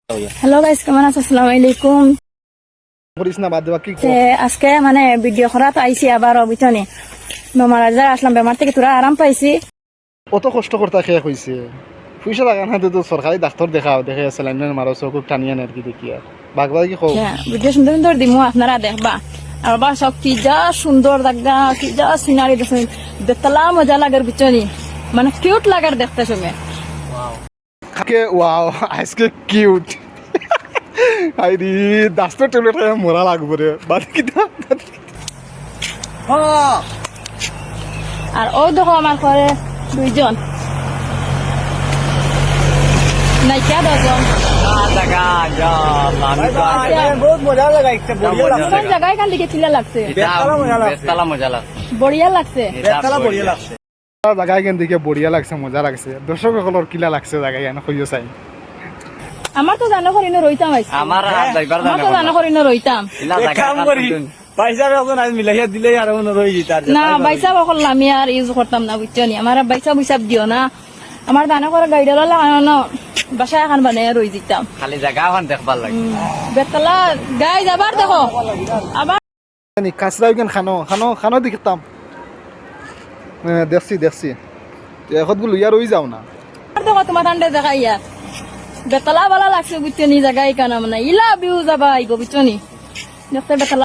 Hello guys, কেমন আছো? আসসালামু আলাইকুম। করিস না বাদ দেওয়া কি আজকে মানে ভিডিও করা তো আইছি আবার অবিচনে বেমার আজার আসলাম, বেমার থেকে তোরা আরাম পাইছি। অত কষ্ট করতে খেয়ে হয়েছে পয়সা লাগা না তো সরকারি ডাক্তার দেখাও দেখে স্যালাইন মারো চকুক টানিয়ে নের কি দেখি আর বাগবাগ কি খো ভিডিও সুন্দর সুন্দর দিমু, আপনারা দেখবা। আর বা সব কি যা সুন্দর জায়গা, কি যা সিনারি দেখছেন, দেখতলা মজা লাগার বিচনি, মানে কিউট লাগার দেখতে সময়। কে ওয়াও আজকে কিউট আই রি ডাক্তার ট্যাবলেট মরা লাগবে রে বাদ কি আর ও দেখো আমার ঘরে দুইজন নাইকা দুজন বহুত মজা লাগা একটা বড়িয়া লাগছে কোন জায়গায় কান দিকে ছিলা লাগছে, বেতালা মজা লাগছে বড়িয়া লাগছে। বেতালা বড়িয়া লাগছে জায়গায় কেন দিকে বড়িয়া লাগছে মজা লাগছে দর্শক সকলের কিলা লাগছে জায়গায় এনে কইও চাই আমার তো জানো করি না রইতাম আইছে, আমার ড্রাইভার আমার তো জানো করি না রইতাম কাম করি পয়সা এখন আজ মিলাইয়া দিলে আর মনে রই যেত না। বাইসা বকল আমি আর ইউজ করতাম না বুঝছনি, আমার বাইসা বুঝাব দিও না। আমার দানা করে গাড়ি লাগানো বাসা এখন বানাই রই যেতাম। খালি জায়গা এখন দেখবার লাগে বেতলা গাই যাবার দেখো আবার কাঁচরাও কেন খানো খানো খানো দেখতাম দেখছি দেখছি এখন গুলো ইয়ার ওই যাও না দেখো তোমার ঠান্ডা দেখা ইয়ার বেতলা বালা লাগছে বুঝছনি জায়গায় কেন মানে ইলা বিউ যাবা আইব বুঝছনি দেখতে বেতলা।